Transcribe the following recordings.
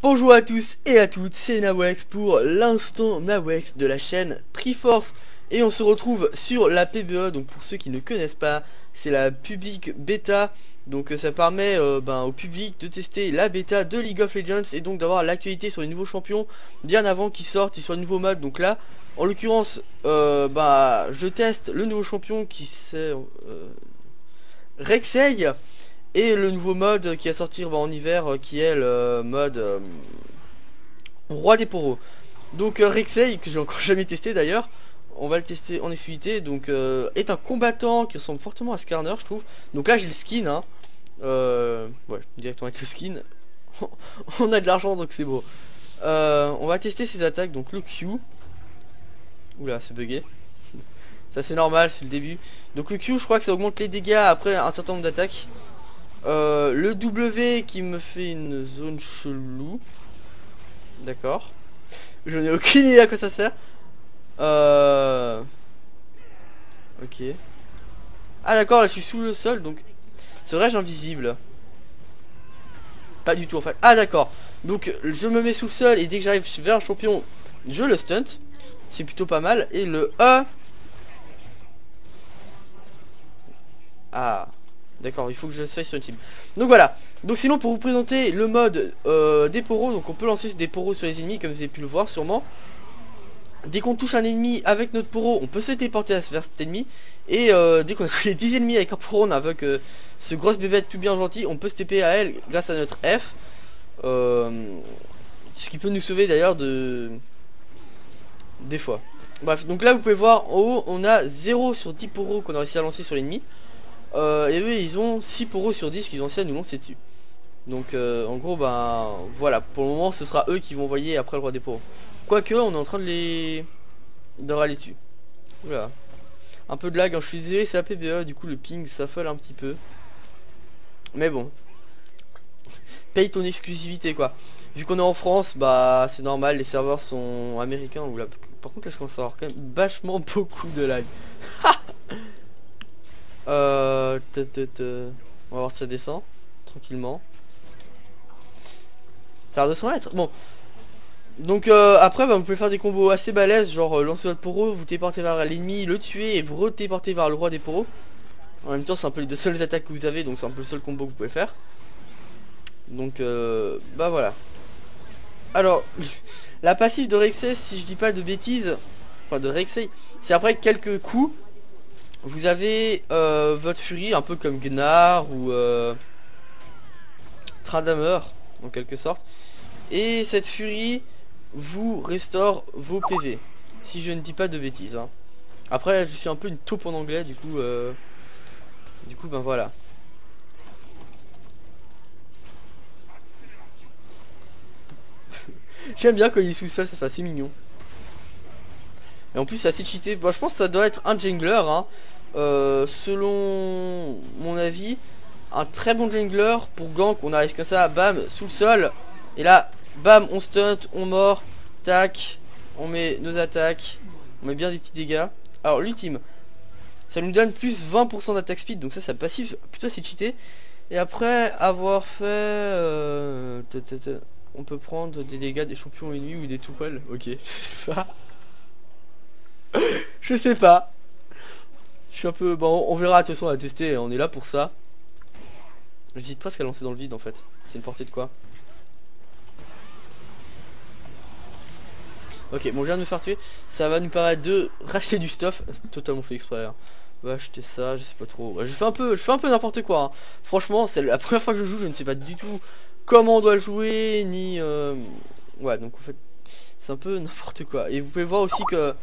Bonjour à tous et à toutes, c'est Nawex pour l'instant Nawex de la chaîne Triforce. Et on se retrouve sur la PBE, donc pour ceux qui ne connaissent pas, c'est la public bêta. Donc ça permet au public de tester la bêta de League of Legends et donc d'avoir l'actualité sur les nouveaux champions bien avant qu'ils sortent et sur le nouveau mode. Donc là, en l'occurrence, je teste le nouveau champion qui c'est Rek'Sai. Et le nouveau mode qui va sortir en hiver qui est le mode Roi des Poros. Donc Rek'Sai, que j'ai encore jamais testé d'ailleurs, on va le tester en exclusivité. Donc est un combattant qui ressemble fortement à Skarner, je trouve. Donc là j'ai le skin hein. Ouais, directement avec le skin. On a de l'argent donc c'est beau. On va tester ses attaques, donc le Q. Oula, c'est bugué. Ça c'est normal, c'est le début. Donc le Q, je crois que ça augmente les dégâts après un certain nombre d'attaques. Le W qui me fait une zone chelou. D'accord. Je n'ai aucune idée à quoi ça sert. Ok. Ah d'accord, là je suis sous le sol donc. Serais-je invisible? Pas du tout en fait. Ah d'accord. Donc je me mets sous le sol et dès que j'arrive vers un champion, je le stunt. C'est plutôt pas mal. Et le E. Ah. D'accord, il faut que je sois sur une team. Donc voilà. Donc sinon pour vous présenter le mode des poros, donc on peut lancer des poros sur les ennemis comme vous avez pu le voir sûrement. Dès qu'on touche un ennemi avec notre poro, on peut se téléporter vers cet ennemi. Et dès qu'on a touché 10 ennemis avec un poro, on avec ce gros bébête tout bien gentil, on peut se TP à elle grâce à notre F. Ce qui peut nous sauver d'ailleurs des fois. Bref, donc là vous pouvez voir en haut, on a 0 sur 10 poros qu'on a réussi à lancer sur l'ennemi. Et eux ils ont 6 poros sur 10 qu'ils ont réussi à nous lancer dessus. Donc en gros voilà, pour le moment ce sera eux qui vont envoyer après le roi des poros. Quoique on est en train de râler dessus. Oula. Un peu de lag, hein, je suis désolé, c'est la PBE, du coup le ping s'affole un petit peu. Mais bon. Paye ton exclusivité quoi. Vu qu'on est en France, bah c'est normal, les serveurs sont américains. Ou là, par contre là je commence à avoir quand même vachement beaucoup de lag. On va voir si ça descend tranquillement. Ça a l'air de se remettre. Bon. Donc après vous pouvez faire des combos assez balèzes, genre lancer votre poro, vous téléportez vers l'ennemi, le tuer et vous re-téléportez vers le roi des poros. En même temps c'est un peu les deux seules attaques que vous avez, donc c'est un peu le seul combo que vous pouvez faire. Donc voilà. Alors la passive de Rek'Sai, si je dis pas de bêtises, enfin de Rek'Sai, c'est après quelques coups vous avez votre furie, un peu comme Gnar ou Tryndamere en quelque sorte. Et cette furie vous restaure vos PV, si je ne dis pas de bêtises hein. Après je suis un peu une taupe en anglais, du coup ben voilà. J'aime bien quand il est sous sol, ça fait assez mignon. Et en plus c'est assez cheaté. Bon, je pense que ça doit être un jungler hein. Selon mon avis, un très bon jungler pour gank. On arrive comme ça, bam, sous le sol. Et là, bam, on stunt, on mord. Tac, on met nos attaques. On met bien des petits dégâts. Alors l'ultime, ça nous donne plus 20% d'attaque speed. Donc ça c'est passif, plutôt c'est cheaté. Et après avoir fait on peut prendre des dégâts des champions ennemis ou des tourelles. Ok, je sais pas. Je sais pas. Je suis un peu... Bon, on verra, de toute façon, on va tester, on est là pour ça. J'hésite presque à lancer dans le vide, en fait. C'est une portée de quoi? Ok, bon, je viens de me faire tuer. Ça va nous permettre de racheter du stuff. C'est totalement fait exprès. Hein. On va acheter ça, je sais pas trop. Ouais, je fais un peu n'importe quoi. Hein. Franchement, c'est la première fois que je joue, je ne sais pas du tout comment on doit le jouer, ni... Ouais, donc en fait, c'est un peu n'importe quoi. Et vous pouvez voir aussi que...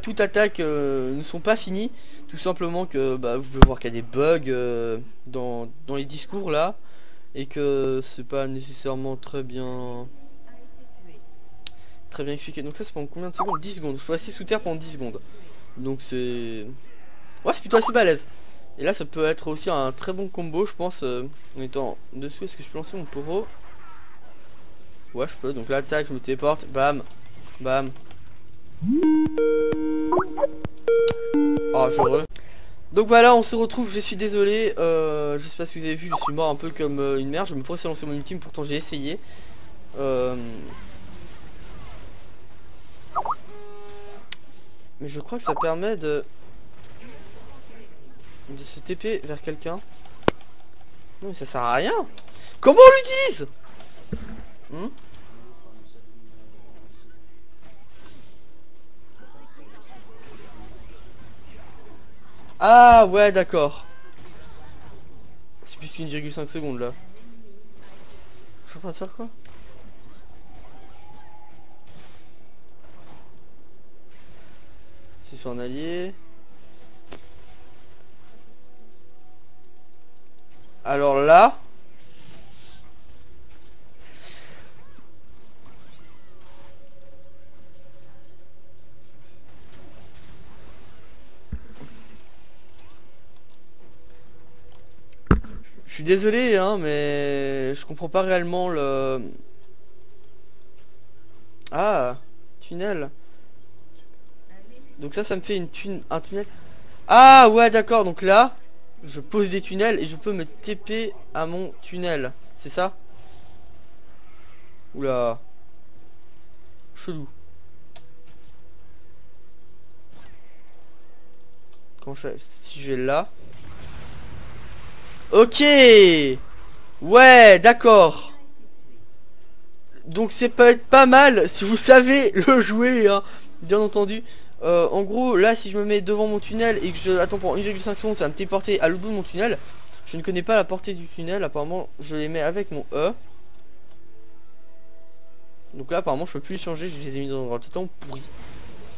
toute attaque ne sont pas finies. Tout simplement que vous pouvez voir qu'il y a des bugs dans les discours là. Et que c'est pas nécessairement très bien expliqué. Donc ça c'est pendant combien de secondes? 10 secondes. Je peux rester sous terre pendant 10 secondes. Donc c'est... Ouais, c'est plutôt assez balèze. Et là ça peut être aussi un très bon combo je pense en étant dessous. Est-ce que je peux lancer mon poro? Ouais je peux. Donc là tac, je me téléporte. Bam. Bam. Oh j'heureux. Donc voilà, on se retrouve, je suis désolé, je sais pas si vous avez vu, je suis mort un peu comme une merde. Je me pourrais lancer mon ultime, pourtant j'ai essayé. Euh, Mais je crois que ça permet de se TP vers quelqu'un. Non mais ça sert à rien. Comment on l'utilise? Ah ouais d'accord. C'est plus qu'1,5 secondes là. Je suis en train de faire quoi? C'est sur un allié. Alors là. Je suis désolé hein mais je comprends pas réellement le... Ah, tunnel. Donc ça me fait un tunnel. Ah ouais d'accord, donc là je pose des tunnels et je peux me TP à mon tunnel. C'est ça? Oula. Chelou. Quand je... Si je vais là. Ok. Ouais d'accord. Donc c'est peut être pas mal si vous savez le jouer hein, bien entendu. En gros là si je me mets devant mon tunnel et que je attends pour 1,5 secondes, ça va me téléporter à l'autre bout de mon tunnel. Je ne connais pas la portée du tunnel, apparemment je les mets avec mon E. Donc là apparemment je peux plus les changer, je les ai mis dans un endroit totalement pourri.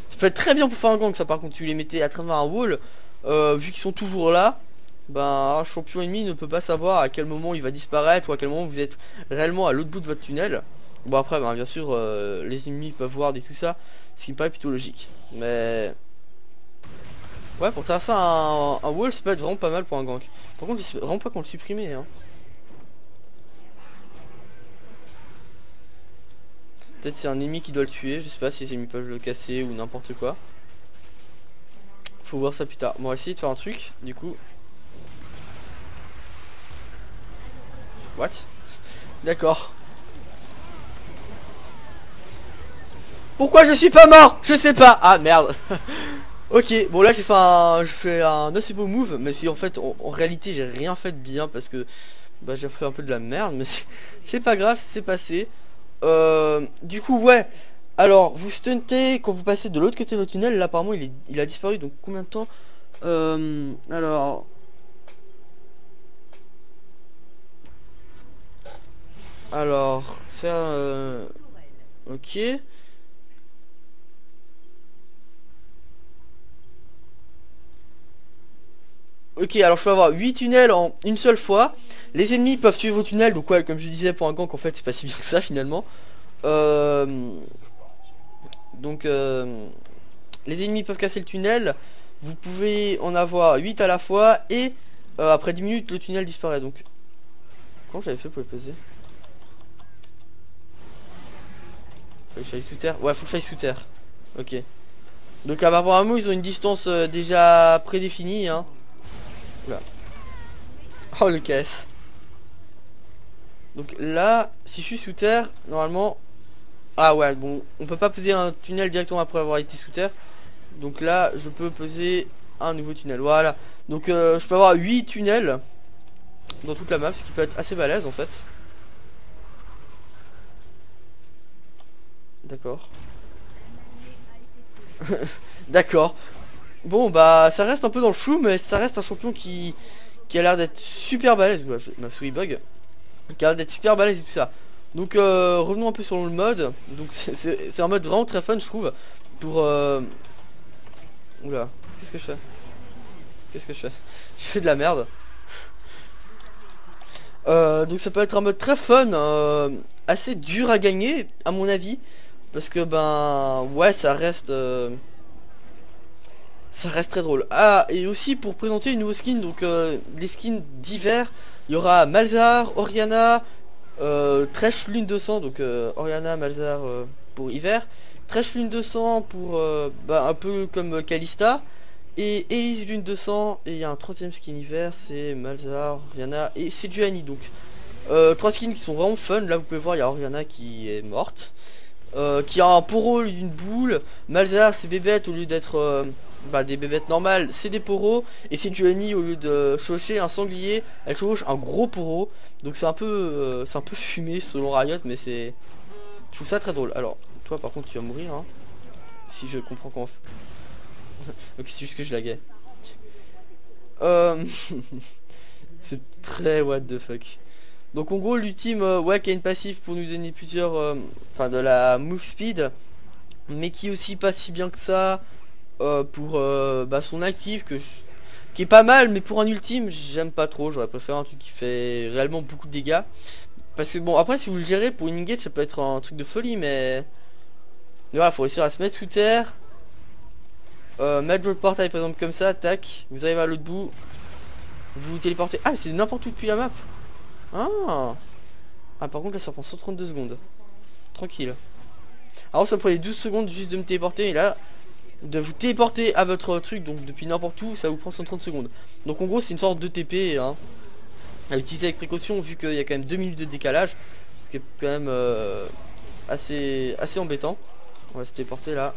Ça peut être très bien pour faire un gang ça, par contre si vous les mettez à travers un wall, vu qu'ils sont toujours là, ben un champion ennemi ne peut pas savoir à quel moment il va disparaître ou à quel moment vous êtes réellement à l'autre bout de votre tunnel. Bon après ben, bien sûr les ennemis peuvent voir et tout ça, ce qui me paraît plutôt logique. Mais ouais, pour traverser un wall ça peut être vraiment pas mal pour un gank. Par contre je sais vraiment pas qu'on le supprimer hein. Peut-être c'est un ennemi qui doit le tuer, je sais pas si les ennemis peuvent le casser ou n'importe quoi. Faut voir ça plus tard. Bon, on va essayer de faire un truc du coup. What? D'accord. Pourquoi je suis pas mort? Je sais pas. Ah merde. Ok, bon là je fais un assez beau move, même si en fait en réalité j'ai rien fait de bien parce que bah, j'ai fait un peu de la merde, mais c'est pas grave, c'est passé. Du coup ouais. Alors vous stuntez quand vous passez de l'autre côté de votre tunnel. Là apparemment il a disparu, donc combien de temps? Alors faire ok. Ok, alors je peux avoir 8 tunnels en une seule fois. Les ennemis peuvent suivre vos tunnels, donc ouais, comme je disais pour un gank en fait c'est pas si bien que ça finalement. Donc les ennemis peuvent casser le tunnel. Vous pouvez en avoir 8 à la fois et après 10 minutes le tunnel disparaît. Donc comment j'avais fait pour les peser? Faut que j'aille sous terre. Ouais, faut que j'aille sous terre. Ok. Donc apparemment ils ont une distance déjà prédéfinie hein. Oula. Oh le caisse. Donc là, si je suis sous terre, normalement... Ah ouais, bon, on peut pas poser un tunnel directement après avoir été sous terre. Donc là, je peux poser un nouveau tunnel. Voilà. Donc je peux avoir 8 tunnels dans toute la map, ce qui peut être assez balèze en fait. D'accord. D'accord. Bon bah ça reste un peu dans le flou, mais ça reste un champion qui a l'air d'être super balèze. Oula, ma souris bug. Qui a l'air d'être super balèze et tout ça. Donc revenons un peu sur le mode. Donc c'est un mode vraiment très fun je trouve. Pour oula, qu'est-ce que je fais? Qu'est-ce que je fais? Je fais de la merde. Donc ça peut être un mode très fun, assez dur à gagner à mon avis. Parce que ben ouais ça reste très drôle. Ah et aussi pour présenter une nouvelle skin, donc des skins d'hiver. Il y aura Malzahar, Orianna, Thresh Lune 200, donc Orianna, Malzahar pour hiver, Thresh Lune 200 pour bah, un peu comme Kalista, et Elise Lune 200, et il y a un troisième skin hiver, c'est Malzahar, Orianna et Sejuani. Donc Trois skins qui sont vraiment fun. Là vous pouvez voir, il y a Oriana qui est morte. Qui a un poro au lieu d'une boule. Malzahar, ses bébêtes au lieu d'être des bébêtes normales, c'est des poros. Et c'est Giovanni, au lieu de chaucher un sanglier, elle chauche un gros poro. Donc c'est un peu fumé selon Riot, mais c'est... Je trouve ça très drôle. Alors, toi par contre tu vas mourir, hein. Si je comprends comment... Ok, c'est juste que je laguais. C'est très what the fuck. Donc en gros l'ultime ouais, qui a une passive pour nous donner plusieurs enfin de la move speed, mais qui est aussi pas si bien que ça pour son active qui est pas mal, mais pour un ultime j'aime pas trop. J'aurais préféré un truc qui fait réellement beaucoup de dégâts, parce que bon après si vous le gérez pour une engage ça peut être un truc de folie, mais voilà, faut réussir à se mettre sous terre, mettre votre portail par exemple comme ça, tac, vous arrivez à l'autre bout, vous vous téléportez. Ah, c'est n'importe où depuis la map. Ah, par contre là ça prend 132 secondes. Tranquille. Alors ça prenait 12 secondes juste de me téléporter, et là de vous téléporter à votre truc, donc depuis n'importe où ça vous prend 130 secondes. Donc en gros c'est une sorte de TP hein, à utiliser avec précaution, vu qu'il y a quand même 2 minutes de décalage, ce qui est quand même assez embêtant. On va se téléporter là.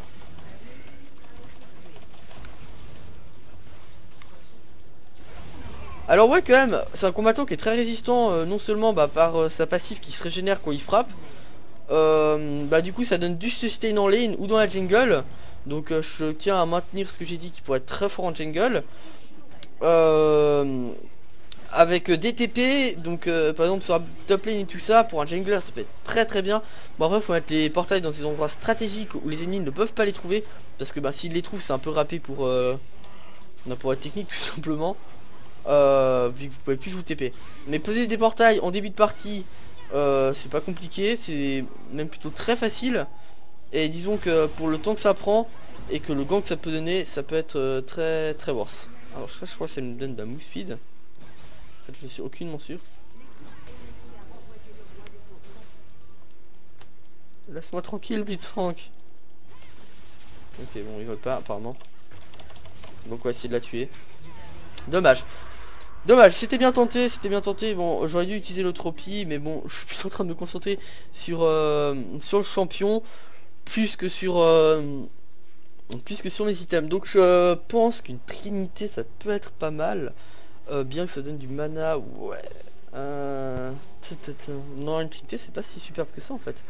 Alors ouais, quand même c'est un combattant qui est très résistant, non seulement par sa passive qui se régénère quand il frappe, du coup ça donne du sustain en lane ou dans la jungle. Donc je tiens à maintenir ce que j'ai dit, qui pourrait être très fort en jungle, avec des TP. Donc par exemple sur la top lane et tout ça, pour un jungler ça peut être très très bien. Bon après faut mettre les portails dans ces endroits stratégiques où les ennemis ne peuvent pas les trouver, parce que s'ils les trouvent c'est un peu râpé pour être technique tout simplement, vu que vous pouvez plus vous TP. Mais poser des portails en début de partie, c'est pas compliqué, c'est même plutôt très facile. Et disons que pour le temps que ça prend et que le gank que ça peut donner, ça peut être très très worse. Alors je crois que ça me donne de la move speed. En fait je suis aucunement sûr. Laisse-moi tranquille Blitzcrank. Ok bon il veut pas apparemment. Donc on va essayer de la tuer. Dommage. Dommage, c'était bien tenté, Bon, j'aurais dû utiliser l'Eutropie, mais bon, je suis plus en train de me concentrer sur le champion plus que sur mes items. Donc je pense qu'une trinité ça peut être pas mal, bien que ça donne du mana. Ouais. Non, une trinité c'est pas si superbe que ça en fait.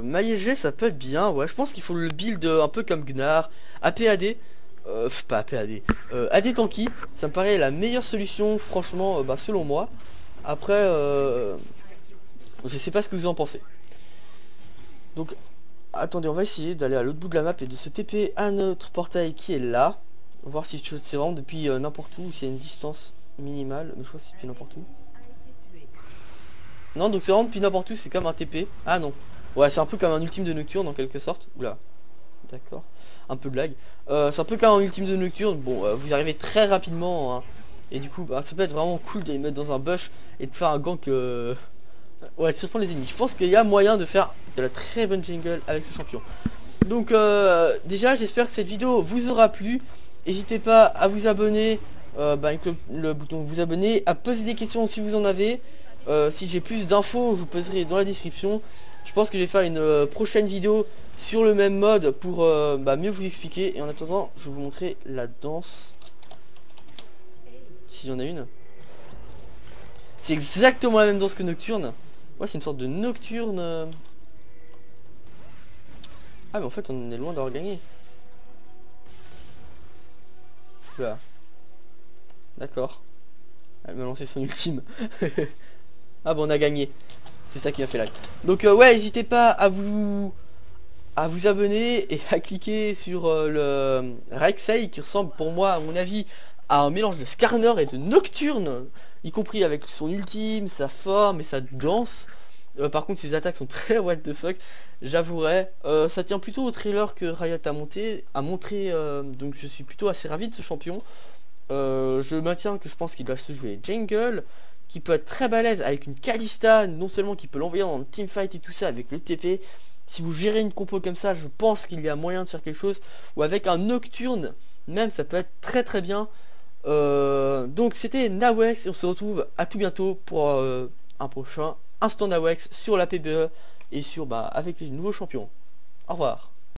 Maillégé ça peut être bien. Ouais, je pense qu'il faut le build un peu comme Gnar, APAD. Pas APAD, AD Tanky, ça me paraît la meilleure solution franchement, selon moi. Après je sais pas ce que vous en pensez. Donc attendez, on va essayer d'aller à l'autre bout de la map et de se TP à notre portail qui est là. Voir si c'est vraiment depuis n'importe où, s'il y a une distance minimale. Mais je crois que c'est depuis n'importe où. Non, donc c'est vraiment depuis n'importe où, c'est comme un TP. Ah non. Ouais, c'est un peu comme un ultime de Nocturne en quelque sorte. Oula. D'accord. Un peu de lag. C'est un peu comme un ultime de Nocturne. Bon, vous arrivez très rapidement. Hein, et du coup, ça peut être vraiment cool de les mettre dans un bush et de faire un gank. Ouais, de surprendre les ennemis. Je pense qu'il y a moyen de faire de la très bonne jungle avec ce champion. Donc déjà, j'espère que cette vidéo vous aura plu. N'hésitez pas à vous abonner avec le bouton vous abonner, à poser des questions si vous en avez. Si j'ai plus d'infos, je vous poserai dans la description. Je pense que je vais faire une prochaine vidéo sur le même mode pour mieux vous expliquer. Et en attendant, je vais vous montrer la danse. S'il y en a une. C'est exactement la même danse que Nocturne. Ouais, c'est une sorte de Nocturne. Ah mais en fait on est loin d'avoir gagné. Là. D'accord. Elle m'a lancé son ultime. Ah bon on a gagné. C'est ça qui m'a fait like. Donc ouais, n'hésitez pas à vous abonner et à cliquer sur le Rek'Sai qui ressemble pour moi à mon avis à un mélange de Skarner et de Nocturne, y compris avec son ultime, sa forme et sa danse. Par contre ses attaques sont très what the fuck, j'avouerai. Ça tient plutôt au trailer que Riot a montré, donc je suis plutôt assez ravi de ce champion. Je maintiens que je pense qu'il doit se jouer jungle, qui peut être très balèze avec une Kalista, non seulement qui peut l'envoyer en teamfight et tout ça avec le TP. Si vous gérez une compo comme ça, je pense qu'il y a moyen de faire quelque chose. Ou avec un Nocturne, même ça peut être très très bien. Donc c'était Nawex et on se retrouve à tout bientôt pour un prochain Instant Nawex sur la PBE et sur avec les nouveaux champions. Au revoir.